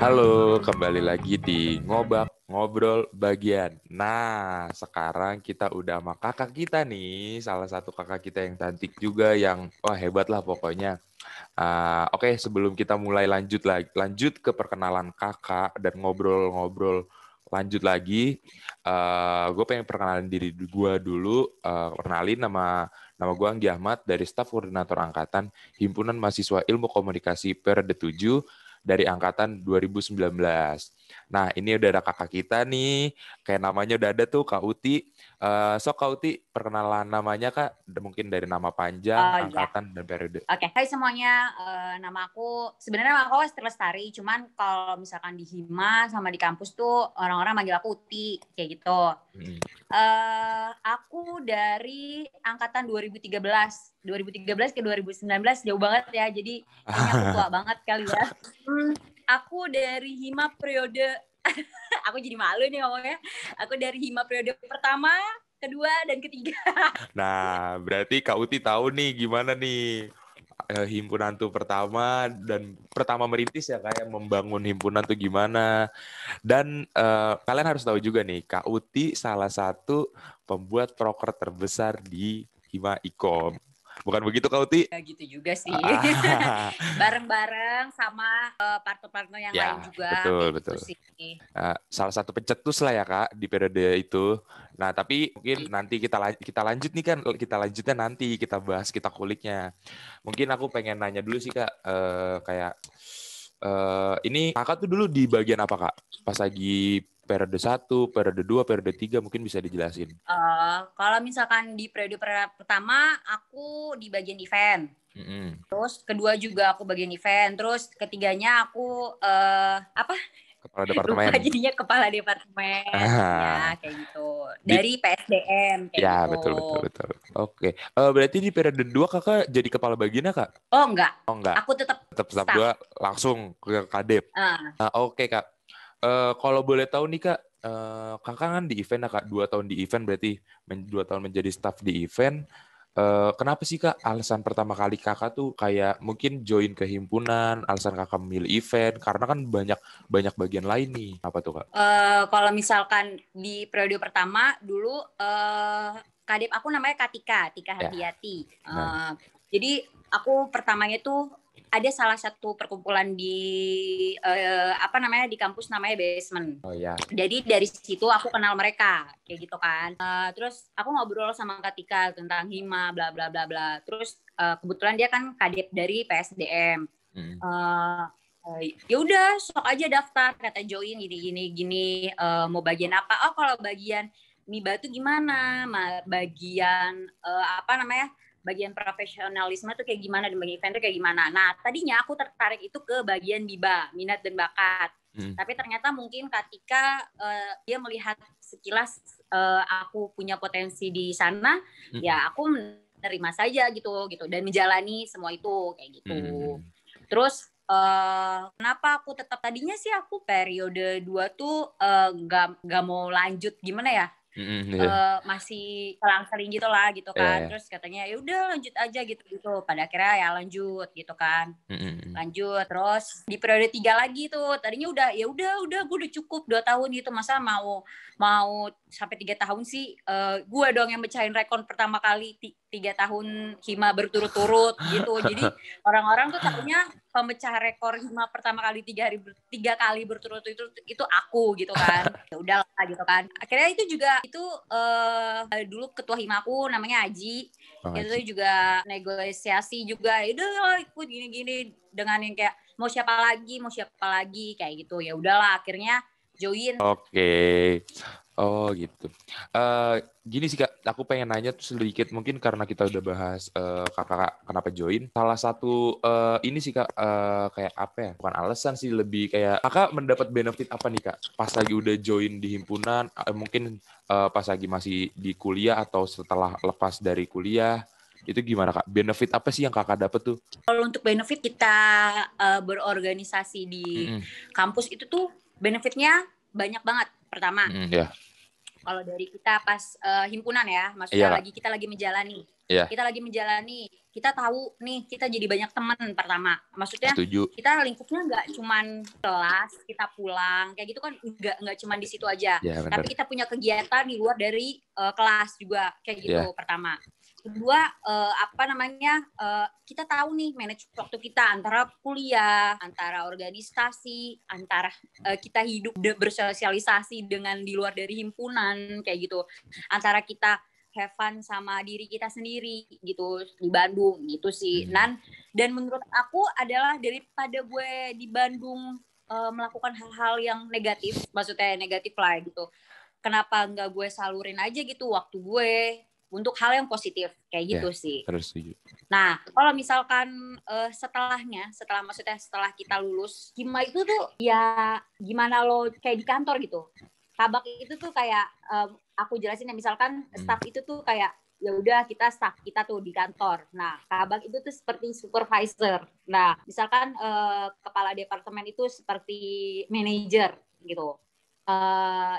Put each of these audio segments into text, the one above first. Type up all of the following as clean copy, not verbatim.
Halo, kembali lagi di Ngobak Ngobrol Bagian. Nah, sekarang kita udah sama kakak kita nih, salah satu kakak kita yang cantik juga, yang wah hebat lah pokoknya. Oke, sebelum kita mulai lanjut ke perkenalan kakak dan ngobrol-ngobrol lanjut lagi, gue pengen perkenalan diri gue dulu. Kenalin nama gue Anggi Ahmad dari staf koordinator angkatan Himpunan Mahasiswa Ilmu Komunikasi periode 7 dari angkatan 2019. Nah, ini udah ada kakak kita nih, kayak namanya udah ada tuh Kak Uti. Kak Uti, perkenalan namanya Kak, mungkin dari nama panjang, Oh iya, angkatan, dan periode. oke. Hai semuanya, nama aku sebenarnya nama aku Astri Lestari, cuman kalau misalkan di Hima sama di kampus tuh orang-orang manggil aku Uti, kayak gitu. Hmm. Aku dari angkatan 2013 ke 2019 jauh banget ya, jadi kayaknya aku tua banget kali ya. Aku dari Hima periode, aku jadi malu nih ngomongnya. Aku dari Hima periode pertama, kedua, dan ketiga. Nah, berarti Kak Uti tahu nih gimana nih himpunan tuh pertama merintis ya, kayak membangun himpunan tuh gimana. Dan kalian harus tahu juga nih, Kak Uti salah satu pembuat proker terbesar di Hima Ikom. Bukan begitu Kak Uti? Ya gitu juga sih. Bareng-bareng sama partner-partner yang lain Ya, juga betul, kayak gitu betul. sih. Salah satu pencetus lah ya Kak di periode itu. Nah, tapi mungkin nanti kita lanjut nih kan, kita lanjutnya nanti kita bahas, kita kuliknya. Mungkin aku pengen nanya dulu sih Kak, ini Kakak tuh dulu di bagian apa Kak? Pas lagi periode 1, periode 2, periode 3 mungkin bisa dijelasin. Kalau misalkan di periode pertama aku di bagian event. Mm-mm. Terus kedua juga aku bagian event. Terus ketiganya aku apa? Kepala Lupa departemen. jadinya kepala departemen. Ah, Iya, kayak gitu. di Dari PSDM kayak ya gitu. betul betul betul. Oke. Berarti di periode 2 Kakak jadi kepala bagiannya Kak? Oh enggak, Oh enggak. aku tetap Tetap tahap staff. 2 langsung ke Kadep. Uh, Oke Kak. Kalau boleh tahu nih Kak, Kakak kan di event ya Kak, 2 tahun di event berarti 2 tahun menjadi staff di event. Kenapa sih Kak alasan pertama kali Kakak tuh kayak mungkin join ke himpunan, alasan Kakak memilih event karena kan banyak banyak bagian lain nih. Apa tuh Kak? Kalau misalkan di periode pertama dulu kadep aku namanya Tika Ya, Hardiati. nah. Jadi aku pertamanya tuh ada salah satu perkumpulan di apa namanya di kampus namanya Basement. Oh ya. Jadi dari situ aku kenal mereka kayak gitu kan. Terus aku ngobrol sama Kak Tika tentang hima bla bla bla bla. Terus kebetulan dia kan kadep dari PSDM. Mm. uh, Ya udah sok aja daftar kata join gini mau bagian apa, oh kalau bagian mie batu gimana, bagian apa namanya, bagian profesionalisme tuh kayak gimana, dan bagian event tuh kayak gimana. Nah tadinya aku tertarik itu ke bagian biba, minat dan bakat, Mm. tapi ternyata mungkin ketika dia melihat sekilas aku punya potensi di sana, Mm. ya aku menerima saja gitu dan menjalani semua itu kayak gitu. Mm. Terus kenapa aku tetap, tadinya sih aku periode 2 tuh nggak mau lanjut gimana ya, Mm. Ya, masih selang-seling gitu lah gitu ya, kan. ya. Terus katanya ya udah lanjut aja gitu. Pada akhirnya ya lanjut gitu kan. Mm. Lanjut terus di periode 3 lagi tuh. Tadinya udah ya udah gue udah cukup 2 tahun gitu. Masa mau mau sampai 3 tahun sih, gue dong yang mecahin rekor pertama kali 3 tahun hima berturut-turut gitu. Jadi orang-orang tuh tahunya pemecah rekor hima pertama kali 3 kali berturut-turut itu aku gitu kan. Ya udahlah gitu kan. Akhirnya itu juga itu dulu ketua himaku namanya Aji. Bang Itu Haji. juga negosiasi juga. Ya udah ikut gini-gini dengan yang kayak mau siapa lagi kayak gitu. Ya udahlah akhirnya join. Oke. Oh gitu. Gini sih Kak, aku pengen nanya tuh sedikit mungkin karena kita udah bahas kakak kenapa join. Salah satu ini sih Kak, kayak apa ya? Bukan alasan sih, lebih kayak kakak mendapat benefit apa nih Kak? Pas lagi udah join di himpunan, mungkin pas lagi masih di kuliah atau setelah lepas dari kuliah, itu gimana Kak? Benefit apa sih yang kakak dapet tuh? Kalau untuk benefit kita berorganisasi di Mm-mm. kampus itu tuh benefitnya banyak banget. Pertama, Mm-mm, ya, kalau dari kita pas himpunan ya, iya maksudnya Kak. kita lagi menjalani. Iya. Kita lagi menjalani. kita tahu nih kita jadi banyak teman pertama. Maksudnya Setuju. kita lingkupnya nggak cuman kelas, kita pulang kayak gitu kan nggak cuman di situ aja. Ya, Tapi kita punya kegiatan di luar dari kelas juga kayak gitu pertama. Kedua kita tahu nih manage waktu kita antara kuliah, antara organisasi, antara kita hidup bersosialisasi dengan di luar dari himpunan kayak gitu. Antara kita have fun sama diri kita sendiri gitu di Bandung gitu sih. Dan menurut aku adalah daripada gue di Bandung melakukan hal-hal yang negatif, maksudnya negatif lah gitu. Kenapa nggak gue salurin aja gitu waktu gue untuk hal yang positif kayak gitu sih. Harus setuju. Nah, kalau misalkan setelah kita lulus, Hima itu tuh ya gimana lo kayak di kantor gitu. Kabak itu tuh kayak aku jelasin ya, misalkan staff itu tuh kayak ya udah kita staff kita tuh di kantor. Nah, kabak itu tuh seperti supervisor. Nah, misalkan kepala departemen itu seperti manajer gitu.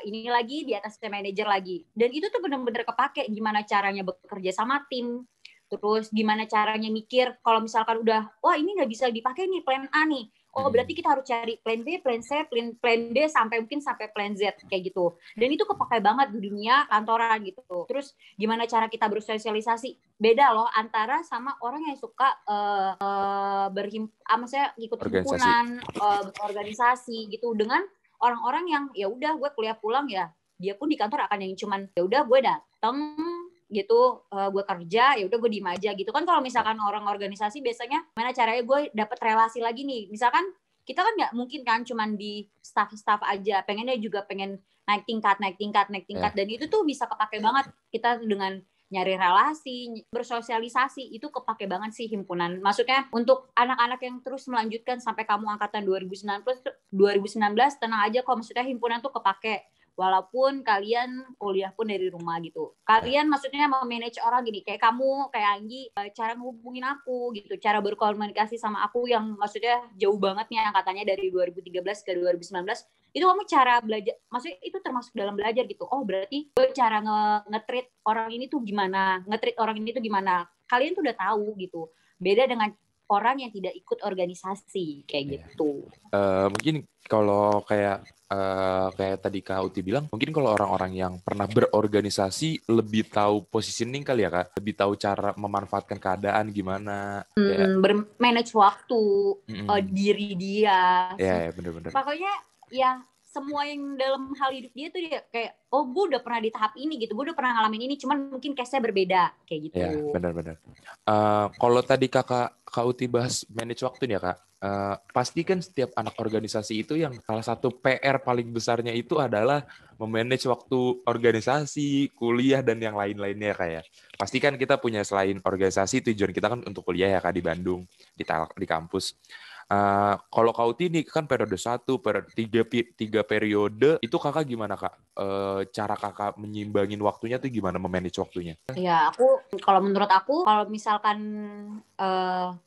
Ini lagi di atasnya manajer lagi. Dan itu tuh benar-benar kepake gimana caranya bekerja sama tim. Terus gimana caranya mikir kalau misalkan udah, wah ini nggak bisa dipakai nih plan A nih. Oh berarti kita harus cari plan B, plan C, plan D sampai plan Z kayak gitu. Dan itu kepakai banget di dunia kantoran gitu. Terus gimana cara kita bersosialisasi? Beda loh antara sama orang yang suka maksudnya ikut himpunan, berorganisasi gitu dengan orang-orang yang ya udah gue kuliah pulang ya, dia pun di kantor akan yang cuman ya udah gue datang gitu, gue kerja ya udah gue diem aja gitu kan. Kalau misalkan orang organisasi biasanya mana caranya gue dapet relasi lagi nih, misalkan kita kan nggak mungkin kan cuman di staff aja, pengennya juga pengen naik tingkat dan itu tuh bisa kepake banget kita dengan nyari relasi, bersosialisasi, itu kepake banget sih himpunan. Maksudnya untuk anak-anak yang terus melanjutkan sampai kamu angkatan 2019 tenang aja kok, maksudnya himpunan tuh kepake walaupun kalian kuliah pun dari rumah gitu. Kalian maksudnya memanage orang gini, kayak kamu, kayak Anggi, cara ngehubungin aku gitu, cara berkomunikasi sama aku yang maksudnya jauh banget nih angkatannya dari 2013 ke 2019, itu kamu cara belajar, maksudnya itu termasuk dalam belajar gitu. Oh berarti gue cara nge-treat orang ini tuh gimana, kalian tuh udah tahu gitu. Beda dengan orang yang tidak ikut organisasi kayak gitu. Mungkin kalau kayak tadi Kak Uti bilang, mungkin kalau orang-orang yang pernah berorganisasi lebih tahu positioning kali ya Kak, lebih tahu cara memanfaatkan keadaan gimana, bermanage waktu, diri dia. Ya, benar-benar. Pokoknya ya semua yang dalam hal hidup dia tuh dia kayak, oh gue udah pernah di tahap ini gitu, gue udah pernah ngalamin ini, cuman mungkin case-nya berbeda kayak gitu. Ya, benar-benar. Kalau tadi Kak Uti bahas manage waktu nih ya Kak, pasti kan setiap anak organisasi itu yang salah satu PR paling besarnya itu adalah memanage waktu organisasi, kuliah, dan yang lain-lainnya Kak ya. Pasti kan kita punya selain organisasi, tujuan kita kan untuk kuliah ya Kak di Bandung, di kampus. Kalau Kak Uti ini kan periode 1, periode 3 periode, itu kakak gimana Kak? Cara kakak menyimbangin waktunya tuh gimana, memanage waktunya? Ya kalau menurut aku, kalau misalkan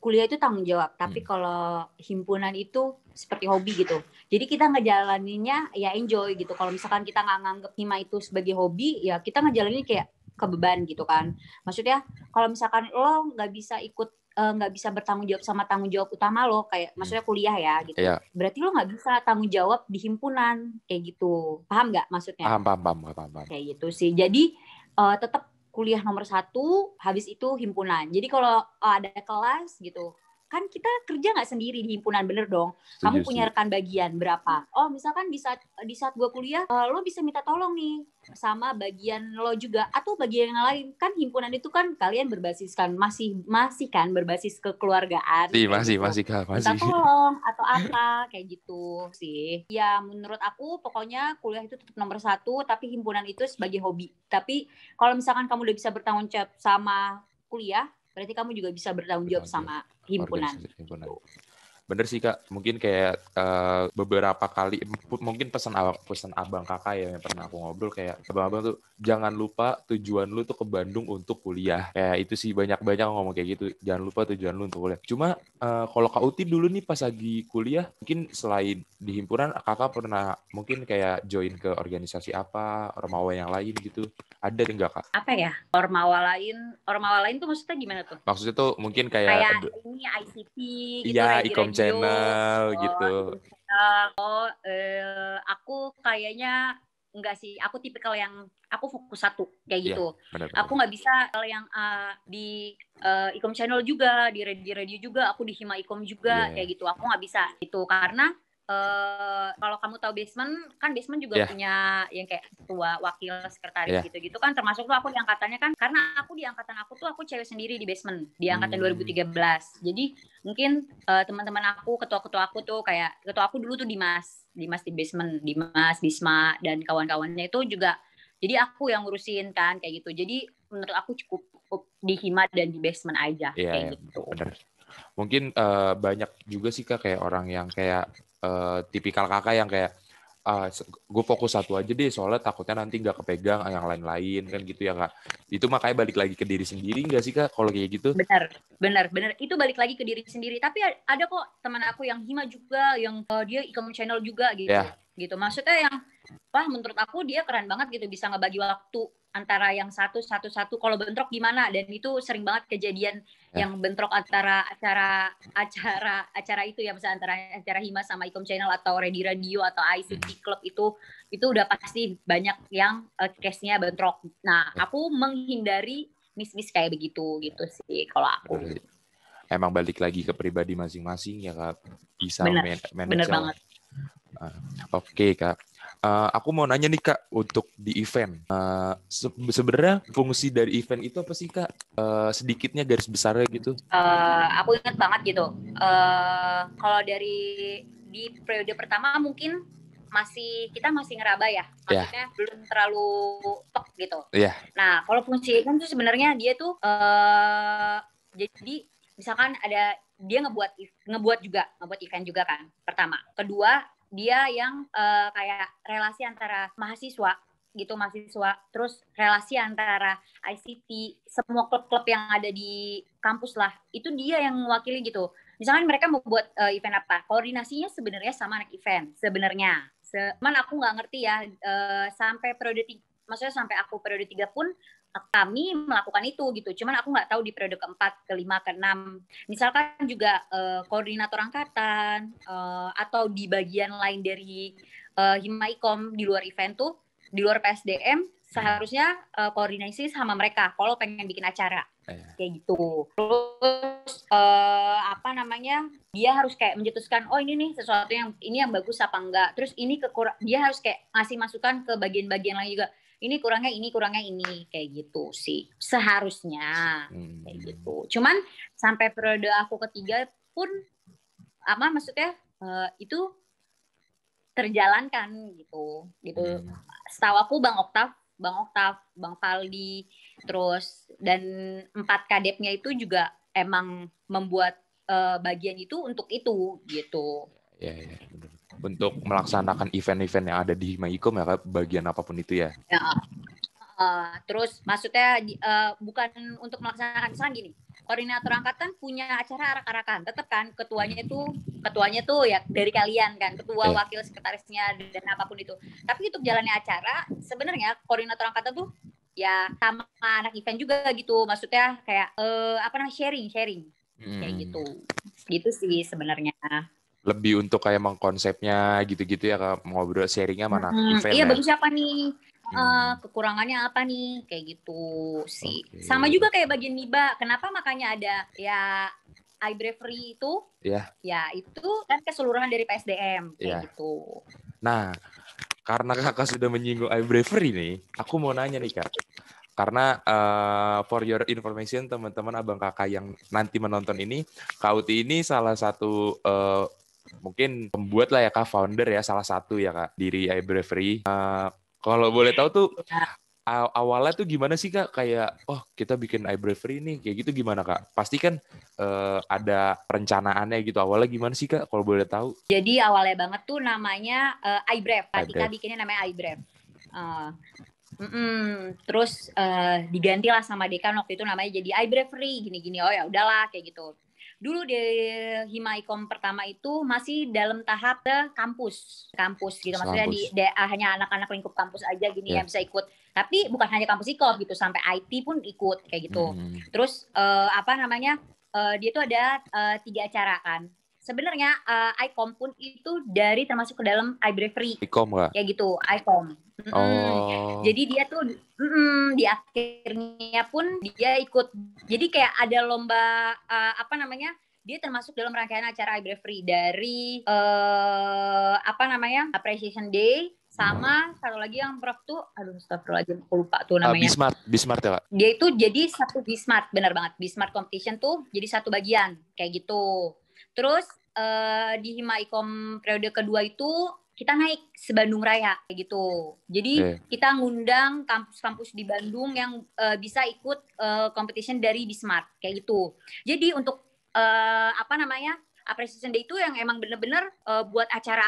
kuliah itu tanggung jawab, tapi kalau himpunan itu seperti hobi gitu. Jadi kita ngejalaninnya ya enjoy gitu. Kalau misalkan kita nggak nganggep Hima itu sebagai hobi, ya kita ngejalaninnya kayak kebeban gitu kan. Maksudnya kalau misalkan lo nggak bisa bertanggung jawab sama tanggung jawab utama lo, kayak maksudnya kuliah ya gitu. Iya. Berarti lo nggak bisa tanggung jawab di himpunan kayak gitu. Paham nggak maksudnya? Paham. Kayak gitu sih. Jadi tetap kuliah nomor 1, habis itu himpunan. Jadi kalau ada kelas gitu, kan kita kerja nggak sendiri di himpunan, bener dong. Kamu punya rekan bagian berapa? Oh misalkan di saat gue kuliah, lo bisa minta tolong nih sama bagian lo juga, atau bagian yang lain. Kan himpunan itu kan kalian berbasiskan masih kan berbasis kekeluargaan. Masih minta tolong atau apa kayak gitu sih. Ya menurut aku pokoknya kuliah itu tetap nomor 1, tapi himpunan itu sebagai hobi. Tapi kalau misalkan kamu udah bisa bertanggung jawab sama kuliah, berarti kamu juga bisa bertanggung jawab sama himpunan. Bener sih Kak, mungkin kayak beberapa kali mungkin pesan abang kakak ya yang pernah aku ngobrol kayak abang-abang tuh jangan lupa tujuan lu tuh ke Bandung untuk kuliah. Kayak itu sih banyak-banyak ngomong kayak gitu. Jangan lupa tujuan lu untuk kuliah. Cuma kalau Kak Uti dulu nih pas lagi kuliah, mungkin selain di himpunan kakak pernah mungkin kayak join ke organisasi apa, ormawa yang lain gitu. Ada enggak Kak? Apa ya? Ormawa lain tuh maksudnya gimana tuh? Maksudnya tuh mungkin kayak Kayak ini ICT gitu, ya Radio Ikom Radio. Channel gitu. Aku kayaknya enggak sih. Aku tipikal yang aku fokus satu kayak Iya, gitu. benar-benar. Aku nggak bisa kalau yang di Ikom Channel juga, di Radio juga, aku di Hima Ikom juga Iya. kayak gitu. Aku nggak bisa itu karena kalau kamu tahu basement kan basement juga Iya. punya yang kayak ketua, wakil, sekretaris Iya. gitu-gitu kan, termasuk tuh aku di angkatannya kan, karena aku di angkatan aku tuh aku cewek sendiri di basement di angkatan 2013. Jadi mungkin teman-teman aku, ketua-ketua aku tuh kayak ketua aku dulu tuh Dimas di basement, Dimas, Bisma dan kawan-kawannya itu juga. Jadi aku yang ngurusin kan kayak gitu. Jadi menurut aku cukup di Hima dan di basement aja Iya, kayak ya, gitu. bener. Mungkin banyak juga sih Kak kayak orang yang kayak tipikal kakak yang kayak gue fokus satu aja deh soalnya takutnya nanti nggak kepegang yang lain-lain kan gitu ya Kak. Itu makanya balik lagi ke diri sendiri nggak sih Kak kalau kayak gitu? Benar. Itu balik lagi ke diri sendiri. Tapi ada kok teman aku yang Hima juga, yang dia Ikom Channel juga gitu. Ya. Gitu. Maksudnya yang menurut aku dia keren banget gitu, bisa ngebagi waktu antara yang satu. Kalau bentrok gimana? Dan itu sering banget kejadian yang bentrok antara acara itu ya, misalnya antara acara Hima sama Ikom Channel atau Radio atau ICT Club itu udah pasti banyak yang case-nya bentrok. Nah, aku menghindari miss kayak begitu gitu sih kalau aku. Emang balik lagi ke pribadi masing-masing ya Kak, bisa bener manage banget. Oke Kak, aku mau nanya nih Kak untuk di event. Sebenarnya fungsi dari event itu apa sih Kak? Sedikitnya garis besarnya gitu. Aku ingat banget gitu. Kalau di periode pertama mungkin kita masih ngeraba ya, maksudnya belum terlalu top gitu. Nah, kalau fungsi event tuh sebenarnya dia tuh jadi misalkan ada dia ngebuat event juga kan pertama. Kedua, dia yang kayak relasi antara mahasiswa, terus relasi antara ICT, semua klub-klub yang ada di kampus lah, itu dia yang mewakili gitu. Misalkan mereka mau buat event apa, koordinasinya sebenarnya sama anak event sebenarnya. Cuman aku nggak ngerti ya, maksudnya sampai aku periode 3 pun kami melakukan itu gitu. Cuman aku nggak tahu di periode keempat, kelima, keenam. Misalkan juga koordinator angkatan atau di bagian lain dari Hima Ikom di luar event tuh, di luar PSDM seharusnya koordinasi sama mereka kalau pengen bikin acara kayak gitu. Terus dia harus kayak mencetuskan, oh ini nih sesuatu yang ini yang bagus apa enggak. Terus ini dia harus kayak ngasih masukan ke bagian-bagian lain juga. Ini kurangnya ini kayak gitu sih seharusnya kayak gitu. Cuman sampai periode aku ketiga pun maksudnya itu terjalankan gitu. Setahu aku Bang Oktav, Bang Faldi, terus dan 4 kadepnya itu juga emang membuat bagian itu untuk itu gitu. Ya. Untuk melaksanakan event-event yang ada di Hima Ikom ya Kak, bagian apapun itu ya. Terus maksudnya bukan untuk melaksanakan, misalnya gini, koordinator angkatan punya acara arak-arakan, tetap kan ketuanya tuh ya dari kalian kan, ketua, wakil, sekretarisnya dan apapun itu. Tapi untuk jalannya acara sebenarnya koordinator angkatan tuh ya sama anak event juga gitu, maksudnya kayak sharing kayak gitu sih sebenarnya. Lebih untuk kayak mengkonsepnya gitu-gitu ya Kak, ngobrol sharingnya mana event iya, ya. bagus siapa nih, kekurangannya apa nih kayak gitu sih. Sama juga kayak bagian MIBA, kenapa makanya ada ya iBrevery itu ya itu kan keseluruhan dari PSDM kayak gitu. Nah, karena Kakak sudah menyinggung iBrevery nih, aku mau nanya nih Kak. Karena for your information teman-teman abang kakak yang nanti menonton ini, Kak Uti ini salah satu mungkin pembuat lah ya Kak, founder ya, salah satu ya Kak, diri iBrevery. Kalau boleh tahu tuh awalnya tuh gimana sih Kak? Kayak, oh kita bikin iBreviary nih, kayak gitu gimana Kak? Pasti kan ada perencanaannya gitu. Awalnya gimana sih Kak, kalau boleh tahu? Jadi awalnya banget tuh namanya iBrev. Tika iBrev. bikinnya namanya iBrev. Terus digantilah sama dekan waktu itu namanya jadi iBreviary gini-gini. Oh ya udahlah kayak gitu. Dulu di Himaikom pertama itu masih dalam tahap ke kampus gitu. Maksudnya Kampus. hanya anak-anak lingkup kampus aja gini Ya. yang bisa ikut. Tapi bukan hanya kampus IKOP gitu, sampai IT pun ikut kayak gitu. Terus dia tuh ada 3 acara kan. Sebenarnya ICOM pun itu dari termasuk ke dalam iBreviary. ICOM Kak? Kayak gitu, ICOM. Oh. Jadi dia tuh di akhirnya pun dia ikut. Jadi kayak ada lomba dia termasuk dalam rangkaian acara iBreviary dari Appreciation Day sama satu lagi yang Prof tuh astagfirullahaladzim aku lupa tuh namanya. Bismart ya Kak? Dia itu jadi satu Bismart, benar banget. Bismart competition tuh jadi satu bagian kayak gitu. Terus di Himaikom periode kedua itu kita naik se-Bandung Raya kayak gitu. Jadi kita ngundang kampus-kampus di Bandung yang bisa ikut competition dari Bismart kayak gitu. Jadi untuk Appreciation Day itu yang emang bener-bener buat acara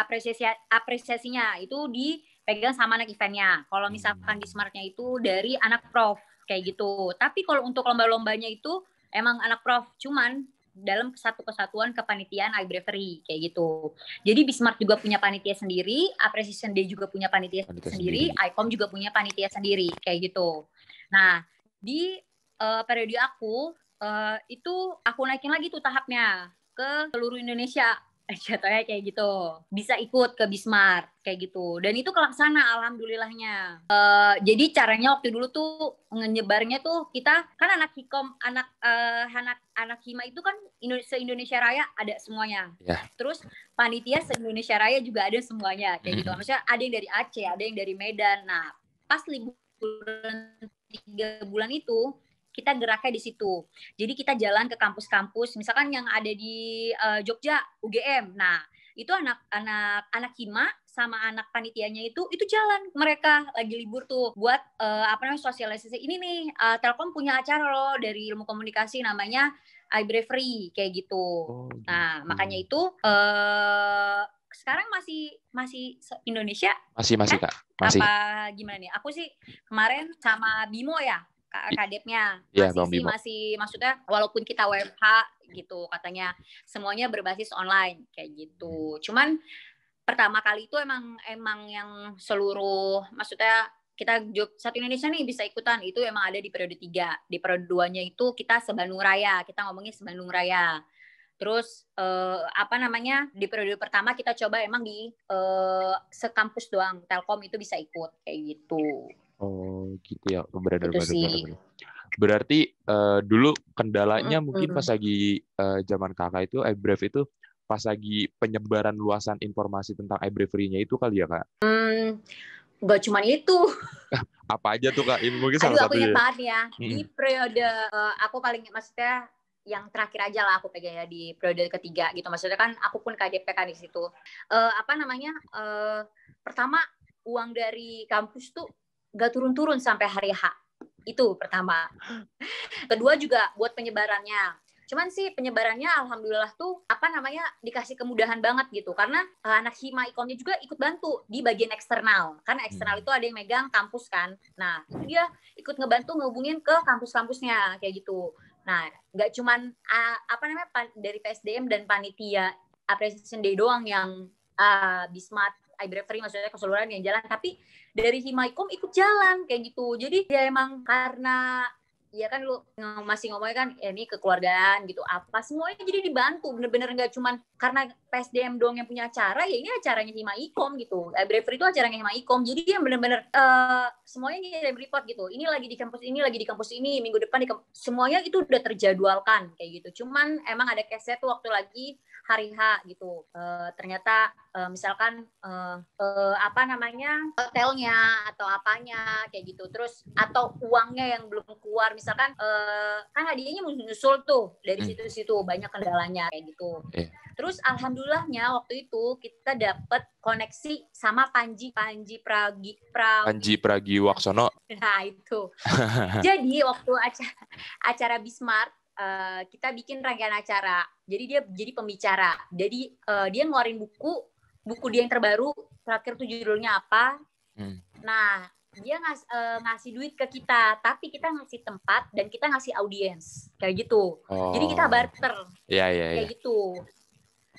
apresiasinya itu dipegang sama anak eventnya. Kalau misalkan Bismartnya itu dari anak prof kayak gitu. Tapi kalau untuk lomba-lombanya itu emang anak prof, cuman dalam satu kesatuan kepanitiaan iBreviary kayak gitu. Jadi Bismart juga punya panitia sendiri, Appreciation Day juga punya panitia sendiri, ICOM juga punya panitia sendiri kayak gitu. Nah, di periode aku itu aku naikin lagi tuh tahapnya ke seluruh Indonesia. Jatuhnya kayak gitu, bisa ikut ke Bismart kayak gitu, dan itu kelaksana alhamdulillahnya. Jadi caranya waktu dulu tuh nyebarnya tuh kita kan anak Hikom, anak Hima itu kan se-Indonesia Raya ada semuanya. Terus panitia se-Indonesia Raya juga ada semuanya kayak gitu. Maksudnya ada yang dari Aceh, ada yang dari Medan. Nah pas liburan 3 bulan itu kita geraknya di situ. Jadi kita jalan ke kampus-kampus, misalkan yang ada di Jogja, UGM. Nah, itu anak Hima sama anak panitianya itu jalan, mereka lagi libur tuh buat sosialisasi ini nih, Telkom punya acara loh dari ilmu komunikasi namanya iBreviary kayak gitu. Nah, makanya itu sekarang masih Indonesia masih kan? Kak masih. Apa gimana nih? Aku sih kemarin sama Bimo ya, kadepnya masih maksudnya walaupun kita WFH gitu katanya semuanya berbasis online kayak gitu. Cuman pertama kali itu emang yang seluruh maksudnya kita satu Indonesia nih bisa ikutan itu emang ada di periode 3. Di periode 2-nya itu kita se-Bandung Raya, kita ngomongin se-Bandung Raya. Terus di periode pertama kita coba emang di sekampus doang, Telkom itu bisa ikut kayak gitu. Oh gitu ya, benar. Berarti dulu kendalanya mungkin pas lagi zaman kakak itu iBrev itu pas lagi penyebaran luasan informasi tentang iBreviary-nya itu kali ya Kak? Gak cuma itu. Apa aja tuh Kak? Ini mungkin salah satu. Aku ingat banget ya. Di periode aku paling maksudnya yang terakhir aja lah aku pegang ya di periode ketiga gitu. Maksudnya kan aku pun KDP kan di situ. Pertama uang dari kampus tuh gak turun-turun sampai hari H. Itu pertama. Kedua juga buat penyebarannya. Cuman sih penyebarannya alhamdulillah tuh dikasih kemudahan banget gitu. Karena anak Hima ICOM-nya juga ikut bantu di bagian eksternal. Karena eksternal itu ada yang megang kampus kan. Nah, itu dia ikut ngebantu ngehubungin ke kampus-kampusnya kayak gitu. Nah, nggak cuman dari PSDM dan panitia Appreciation Day doang yang Bismart iBreviary maksudnya keseluruhan yang jalan, tapi dari Himaikom ikut jalan kayak gitu. Jadi ya emang karena ya kan lu masih ngomongnya kan ya ini kekeluargaan gitu apa semuanya jadi dibantu bener-bener nggak cuman karena PSDM doang yang punya acara, ya ini acaranya Himaikom gitu. iBreviary itu acaranya Himaikom, jadi yang bener-bener semuanya ngirim report gitu, ini lagi di kampus ini minggu depan semuanya itu udah terjadwalkan kayak gitu. Cuman emang ada case tuh waktu lagi hari H gitu, ternyata misalkan hotelnya atau apanya kayak gitu, terus atau uangnya yang belum keluar misalkan kan hadiahnya nyusul tuh dari situ-situ, banyak kendalanya kayak gitu. Terus alhamdulillahnya waktu itu kita dapat koneksi sama Panji Pragiwaksono. Nah itu. Jadi waktu acara Bismart, kita bikin rangkaian acara. Jadi dia jadi pembicara. Jadi dia ngeluarin buku dia yang terbaru, terakhir tuh judulnya apa. Nah, dia ngasih duit ke kita, tapi kita ngasih tempat dan kita ngasih audiens. Kayak gitu. Jadi kita barter. Kayak gitu.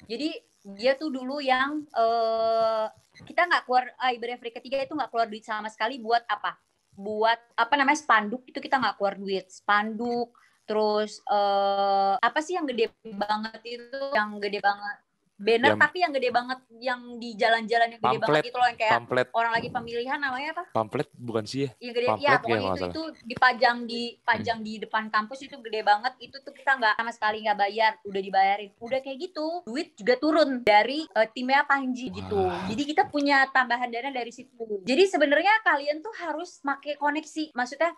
Jadi dia tuh dulu yang kita nggak keluar, ibadah Free ketiga itu nggak keluar duit sama sekali buat apa? Buat apa namanya spanduk itu kita nggak keluar duit. Spanduk, terus apa sih yang gede banget itu? Yang gede banget. Banner tapi yang gede banget, yang di jalan-jalan yang gede banget itu loh, yang kayak orang lagi pemilihan namanya apa? Pamflet bukan sih ya? Yang gede, ya pokoknya itu dipajang di depan kampus, itu gede banget. Itu tuh kita nggak sama sekali nggak bayar, udah dibayarin. Udah kayak gitu, duit juga turun dari timnya Panji gitu. Jadi kita punya tambahan dana dari situ. Jadi sebenarnya kalian tuh harus pakai koneksi. Maksudnya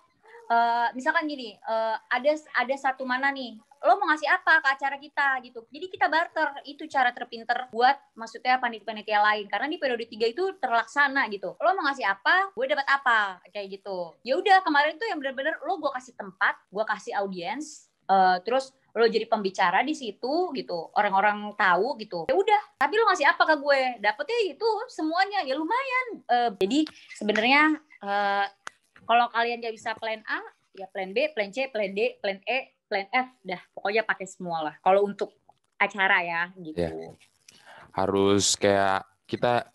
misalkan gini, ada satu mana nih, lo mau ngasih apa ke acara kita gitu. Jadi kita barter, itu cara terpinter buat maksudnya panitia-panitia lain. Karena di periode 3 itu terlaksana gitu. Lo mau ngasih apa, gue dapat apa, kayak gitu. Ya udah kemarin tuh yang bener-bener lo gue kasih tempat, gue kasih audiens, terus lo jadi pembicara di situ gitu. Orang-orang tahu gitu. Ya udah, tapi lo ngasih apa ke gue? Dapetnya itu semuanya, ya lumayan. Jadi sebenarnya kalau kalian gak bisa plan A, ya plan B, plan C, plan D, plan E, plan F, dah pokoknya pakai semua lah. Kalau untuk acara ya gitu. Harus kayak kita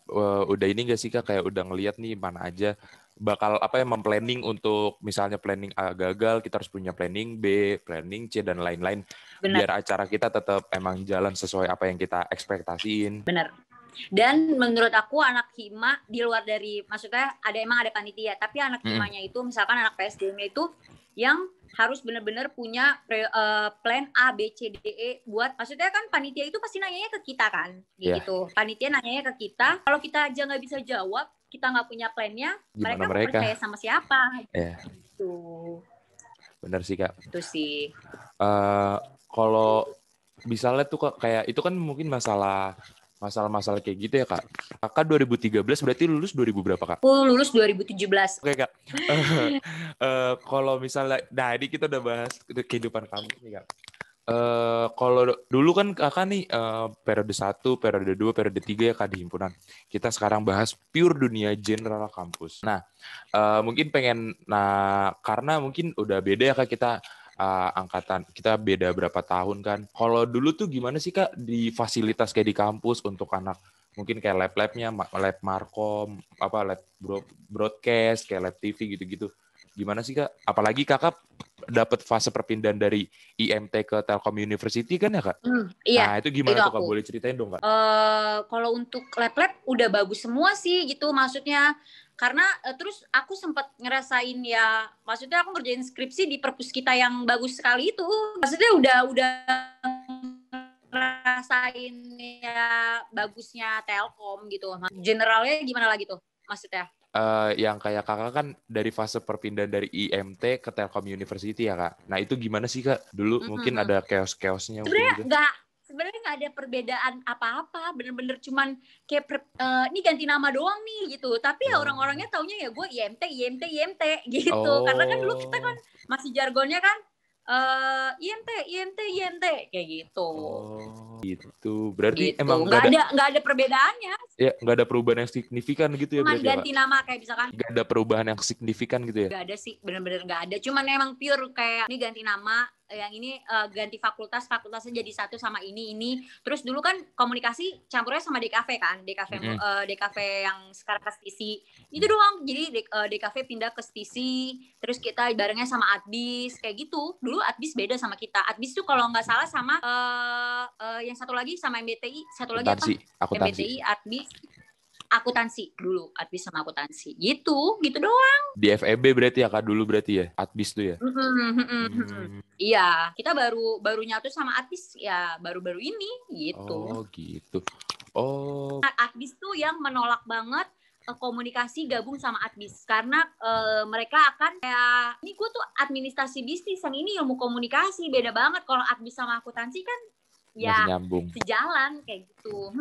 udah ini gak sih Kak, kayak udah ngelihat nih mana aja bakal apa ya memplanning untuk misalnya planning A gagal, kita harus punya planning B, planning C dan lain-lain. Biar acara kita tetap emang jalan sesuai apa yang kita ekspektasiin. Bener. Dan menurut aku anak hima di luar dari, maksudnya emang ada panitia, tapi anak himanya itu misalkan anak PSDM itu yang harus benar-benar punya plan A, B, C, D, E buat, maksudnya kan panitia itu pasti nanyanya ke kita kan, gitu. Panitia nanyanya ke kita, kalau kita aja nggak bisa jawab, kita nggak punya plannya, mereka mau percaya sama siapa? Gitu. Bener sih Kak. Itu sih. Kalau misalnya tuh Kak, kayak itu kan mungkin masalah kayak gitu ya Kak. Kakak 2013 berarti lulus 2000 berapa Kak? Aku lulus 2017. Oke Kak. Kalau misalnya, nah ini kita udah bahas kehidupan kamu nih Kak. Kalau dulu kan Kakak nih periode 1, periode 2, periode 3 ya Kak di himpunan. Kita sekarang bahas pure dunia general kampus. Nah, mungkin karena mungkin udah beda ya Kak kita angkatan, kita beda berapa tahun kan. Kalau dulu tuh gimana sih Kak di fasilitas kayak di kampus untuk anak, mungkin kayak lab-labnya, lab markom, lab broadcast, kayak lab TV gitu-gitu. Gimana sih Kak? Apalagi Kakak dapat fase perpindahan dari IMT ke Telkom University kan ya Kak? Iya. Nah itu gimana tuh Kak? Boleh ceritain dong Kak? Kalau untuk lab-lab udah bagus semua sih gitu, maksudnya karena terus aku sempat ngerasain ya, maksudnya aku ngerjain skripsi di perpus kita yang bagus sekali itu, maksudnya udah ngerasain ya bagusnya Telkom gitu. Generalnya gimana lagi tuh maksudnya? Yang kayak Kakak kan dari fase perpindahan dari IMT ke Telkom University ya Kak. Nah itu gimana sih Kak? Dulu mungkin ada chaos-chaosnya. Sebenarnya nggak ada perbedaan apa-apa, bener-bener cuman kayak ini ganti nama doang nih gitu. Tapi ya orang-orangnya taunya ya gue IMT gitu. Karena kan dulu kita kan masih jargonnya kan IMT kayak gitu. Gitu. Berarti gitu. emang nggak ada perbedaannya. Ya, nggak ada perubahan yang signifikan gitu ya cuman berarti ganti nama kayak misalkan. Nggak ada perubahan yang signifikan gitu ya? Nggak ada sih, bener-bener nggak ada. Cuman emang pure kayak ini ganti nama, yang ini ganti fakultasnya jadi satu sama ini. Terus dulu kan komunikasi campurnya sama DKV kan, DKV yang sekarang ke STISI. Itu doang. Jadi DKV pindah ke STISI, terus kita barengnya sama Adbis kayak gitu. Dulu Adbis beda sama kita. Adbis tuh kalau nggak salah sama yang satu lagi sama MBTI, akuntansi. MBTI, Adbis, akuntansi dulu, Adbis sama akuntansi gitu doang. Di FEB berarti ya Kak dulu berarti ya, Adbis tuh ya? Iya, kita baru nyatu sama Adbis ya baru-baru ini gitu. Oh gitu. Oh. Adbis tuh yang menolak banget komunikasi gabung sama admis karena mereka akan kayak ini gue tuh administrasi bisnis, yang ini ilmu komunikasi, beda banget. Kalau admis sama akuntansi kan Masih ya nyambung. sejalan kayak gitu.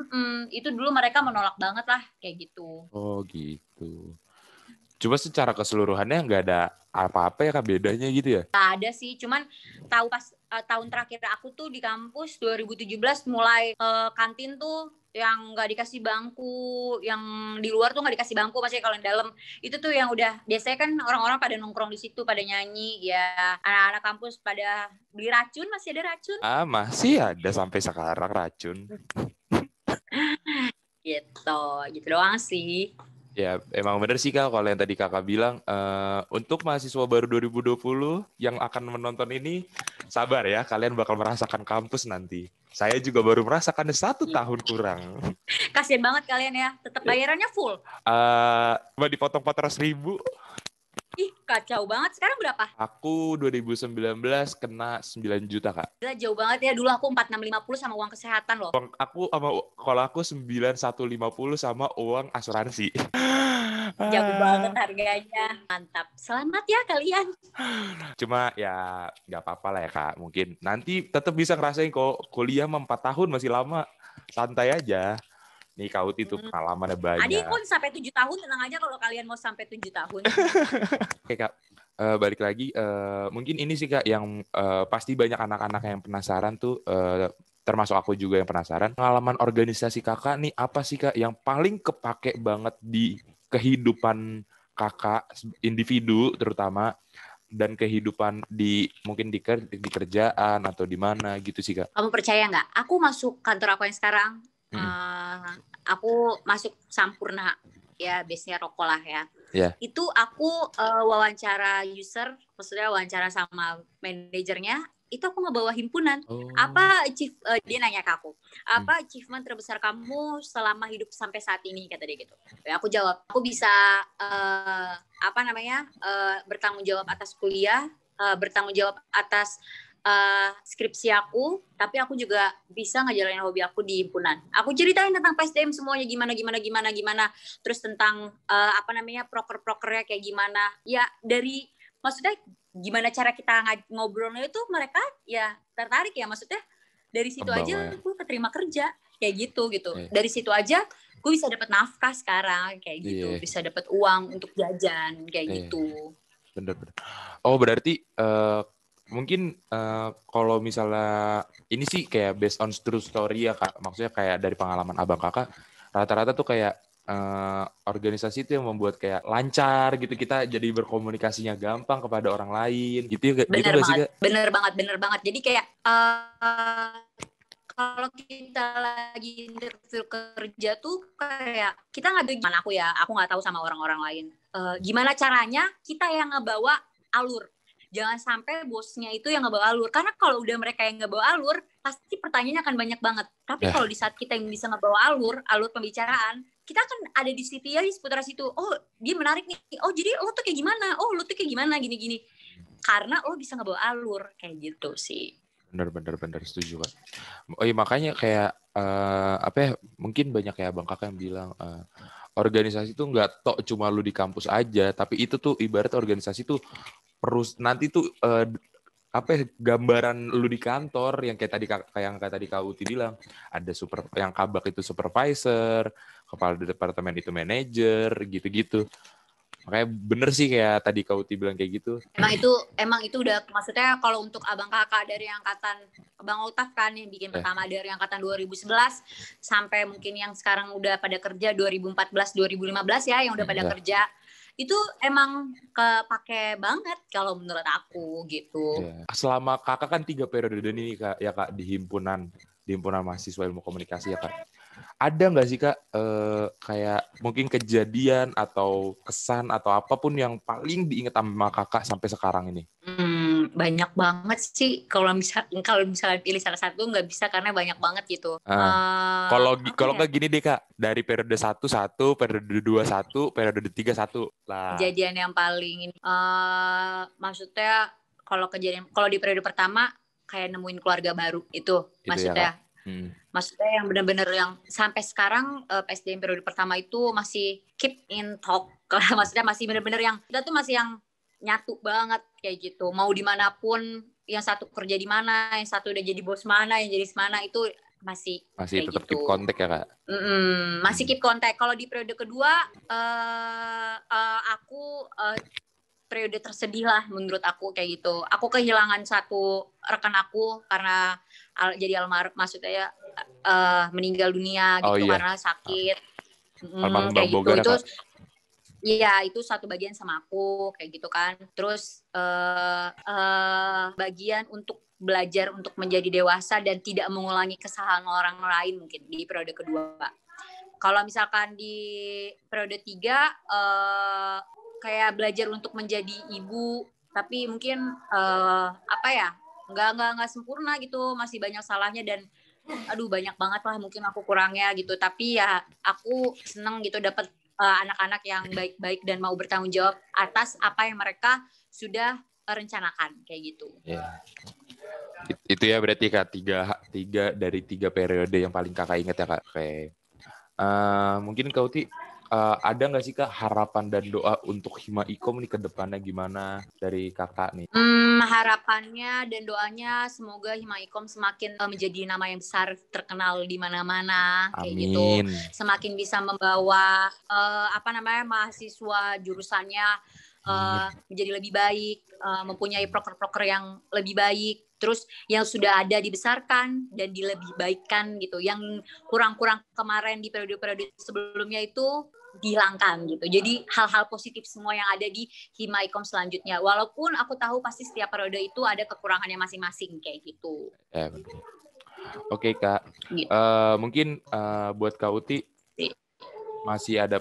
Itu dulu mereka menolak banget lah kayak gitu. Oh gitu. Cuma secara keseluruhannya nggak ada apa-apa ya Kak bedanya gitu ya? Gak ada sih, cuman tahu pas tahun terakhir aku tuh di kampus 2017 mulai kantin tuh yang nggak dikasih bangku, yang di luar tuh nggak dikasih bangku, maksudnya kalau di dalam itu tuh yang udah biasanya kan orang-orang pada nongkrong di situ, pada nyanyi, ya anak-anak kampus pada beli racun, masih ada racun. Masih ada sampai sekarang racun. Gitu doang sih. Ya, emang bener sih Kak, kalau yang tadi Kakak bilang, untuk mahasiswa baru 2020 yang akan menonton ini, sabar ya, kalian bakal merasakan kampus nanti. Saya juga baru merasakannya 1 tahun kurang. Kasian banget kalian ya, tetap bayarannya full. Cuma dipotong 400.000. Ih, kacau banget. Sekarang berapa? Aku 2019 kena 9 juta Kak. Gila, jauh banget ya. Dulu aku 4650 sama uang kesehatan loh. Kalau aku 9150 sama uang asuransi. Jauh banget harganya. Mantap. Selamat ya kalian. Cuma ya nggak apa-apa lah ya Kak. Mungkin nanti tetap bisa ngerasain kok kuliah 4 tahun masih lama. Santai aja. Nih Kak Uti tuh pengalamannya Adik banyak. pun sampai 7 tahun, tenang aja kalau kalian mau sampai 7 tahun. Oke Kak, balik lagi. Mungkin ini sih Kak yang pasti banyak anak-anak yang penasaran tuh, termasuk aku juga yang penasaran. Pengalaman organisasi Kakak nih apa sih Kak yang paling kepake banget di kehidupan Kakak individu terutama, dan kehidupan di mungkin di kerjaan atau di mana gitu sih Kak? Kamu percaya nggak? Aku masuk kantor aku yang sekarang. Aku masuk Sampurna. Ya, base-nya rokok lah ya. Yeah. Itu aku wawancara user, maksudnya wawancara sama manajernya. Itu aku ngebawa himpunan. Apa dia nanya ke aku, apa achievement terbesar kamu selama hidup sampai saat ini, kata dia gitu. Ya, aku jawab, aku bisa bertanggung jawab atas kuliah, bertanggung jawab atas skripsi aku, tapi aku juga bisa ngejalanin hobi aku di himpunan. Aku ceritain tentang PSDM semuanya gimana, terus tentang proker-prokernya kayak gimana. Ya dari maksudnya gimana cara kita ngobrolnya itu mereka ya tertarik ya, maksudnya dari situ aja gue keterima kerja kayak gitu. Dari situ aja gue bisa dapat nafkah sekarang kayak gitu, bisa dapat uang untuk jajan kayak gitu. Bener. Oh berarti mungkin kalau misalnya ini sih kayak based on true story ya Kak, maksudnya kayak dari pengalaman abang Kakak, rata-rata tuh kayak organisasi itu yang membuat kayak lancar gitu, kita jadi berkomunikasinya gampang kepada orang lain gitu ya. Bener banget. Jadi kayak kalau kita lagi interview kerja tuh kayak kita nggak gimana aku nggak tahu sama orang-orang lain. Gimana caranya kita yang ngebawa alur. Jangan sampai bosnya itu yang ngebawa alur. Karena kalau udah mereka yang ngebawa alur, pasti pertanyaannya akan banyak banget. Tapi kalau di saat kita yang bisa ngebawa alur pembicaraan, kita akan ada di situ ya, di seputar situ. Oh, dia menarik nih. Oh, jadi lo tuh kayak gimana? Oh, lo tuh kayak gimana? Gini-gini. Karena lo bisa ngebawa alur. Kayak gitu sih. Bener, setuju Kak. Oh iya, makanya kayak mungkin banyak kayak Bang Kakak yang bilang organisasi tuh nggak tok cuma lu di kampus aja, tapi itu tuh ibarat organisasi tuh nanti tuh gambaran lu di kantor yang kayak tadi Kak Uti bilang, ada yang kabak itu supervisor, kepala departemen itu manajer, gitu-gitu. Makanya bener sih kayak tadi Kak Uti bilang kayak gitu. Emang itu udah, maksudnya kalau untuk abang kakak dari angkatan Bang Ultaf kan yang bikin pertama dari angkatan 2011 sampai mungkin yang sekarang udah pada kerja 2014 2015 ya yang udah pada kerja, itu emang kepake banget kalau menurut aku gitu. Selama Kakak kan 3 periode ini Kak, ya Kak, di himpunan mahasiswa ilmu komunikasi ya Kak. Ada nggak sih Kak kayak mungkin kejadian atau kesan atau apapun yang paling diingat sama Kakak sampai sekarang ini? Banyak banget sih. Kalau misalnya pilih salah satu nggak bisa karena banyak banget gitu. Kalau nggak gini deh Kak, dari periode 1, periode 2, periode 3 lah. Kejadian yang paling maksudnya kalau di periode pertama kayak nemuin keluarga baru itu maksudnya. Ya, Maksudnya yang benar-benar yang sampai sekarang PSDM periode pertama itu masih keep in talk. Maksudnya masih benar-benar yang kita tuh masih yang nyatu banget kayak gitu. Mau dimanapun, yang satu kerja di mana, yang satu udah jadi bos mana, yang jadi mana, itu masih kayak tetap keep gitu. kontak ya Kak? Masih keep kontak. Kalau di periode kedua, aku periode tersedih lah menurut aku kayak gitu. Aku kehilangan satu rekan aku karena jadi almarhum, maksudnya ya meninggal dunia gitu karena sakit. Almarhum Bang Kayak gitu. Bogar ya, Itu Kak? iya, itu satu bagian sama aku kayak gitu kan. Terus bagian untuk belajar untuk menjadi dewasa dan tidak mengulangi kesalahan orang lain mungkin di periode kedua. Kalau misalkan di periode 3 kayak belajar untuk menjadi ibu, tapi mungkin apa ya, nggak sempurna gitu, masih banyak salahnya dan aduh banyak banget lah mungkin aku kurangnya gitu. Tapi ya aku seneng gitu dapat anak-anak yang baik-baik dan mau bertanggung jawab atas apa yang mereka sudah rencanakan kayak gitu. Yeah. Itu ya berarti Kak, tiga dari 3 periode yang paling Kakak ingat ya Kak. Oke. Mungkin Kak Uti, ada nggak sih Kak harapan dan doa untuk Hima Ikom nih ke depannya gimana dari Kakak nih? Harapannya dan doanya semoga Hima Ikom semakin menjadi nama yang besar, terkenal di mana-mana kayak gitu. Semakin bisa membawa mahasiswa jurusannya menjadi lebih baik, mempunyai proker-proker yang lebih baik. Terus yang sudah ada dibesarkan dan dilebih baikkan gitu. Yang kurang-kurang kemarin di periode-periode sebelumnya itu dihilangkan gitu. Jadi hal-hal positif semua yang ada di Hima Ikom selanjutnya. Walaupun aku tahu pasti setiap periode itu ada kekurangannya masing-masing kayak gitu. Ya, betul. Oke Kak, gitu. Mungkin buat Kak Uti masih ada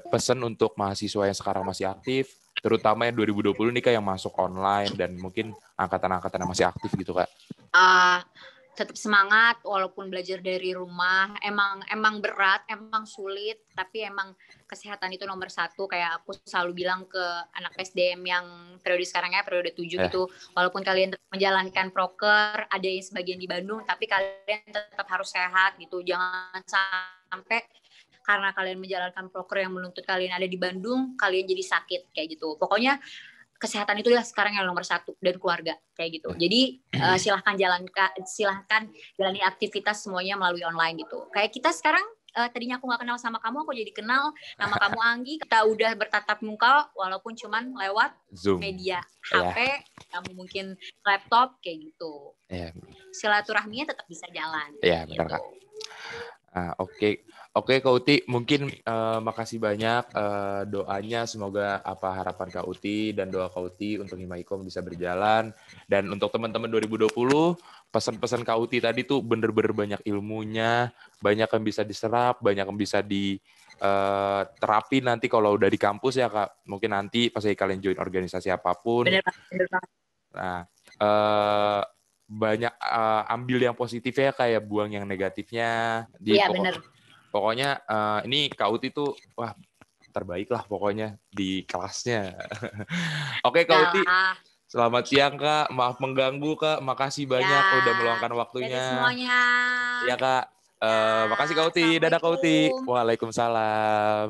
pesan untuk mahasiswa yang sekarang masih aktif, terutama yang 2020 nih Kak yang masuk online dan mungkin angkatan-angkatan yang masih aktif gitu Kak. Tetap semangat walaupun belajar dari rumah. Emang berat, emang sulit, tapi emang kesehatan itu nomor 1. Kayak aku selalu bilang ke anak SDM yang periode sekarang ya, periode 7 gitu. Walaupun kalian tetap menjalankan proker, ada yang sebagian di Bandung, tapi kalian tetap harus sehat gitu. Jangan sampai karena kalian menjalankan proker yang menuntut kalian ada di Bandung, kalian jadi sakit kayak gitu. Pokoknya kesehatan itu ya sekarang yang nomor 1 dan keluarga kayak gitu. Jadi silahkan jalani aktivitas semuanya melalui online gitu. Kayak kita sekarang tadinya aku nggak kenal sama kamu, aku jadi kenal nama kamu Anggi. Kita udah bertatap muka walaupun cuman lewat Zoom, media HP, kamu mungkin laptop kayak gitu. Silaturahminya tetap bisa jalan. Iya, benar Kak. Oke Kak Uti, mungkin makasih banyak doanya, semoga harapan Kak Uti dan doa Kak Uti untuk Hima Ikom bisa berjalan. Dan untuk teman-teman 2020, pesan-pesan Kak Uti tadi tuh bener-bener banyak ilmunya, banyak yang bisa diserap, banyak yang bisa diterapi nanti kalau udah di kampus ya Kak. Mungkin nanti pas kalian join organisasi apapun. Bener banget. Nah, banyak ambil yang positifnya, kayak buang yang negatifnya. Iya, benar. Pokoknya ini Kak Uti tuh wah terbaik lah pokoknya di kelasnya. Oke Kak Uti, selamat siang Kak. Maaf mengganggu Kak. Makasih banyak udah meluangkan waktunya. Dadah semuanya. Iya Kak. Makasih Kak Uti. Dadah Kak Uti. Waalaikumsalam.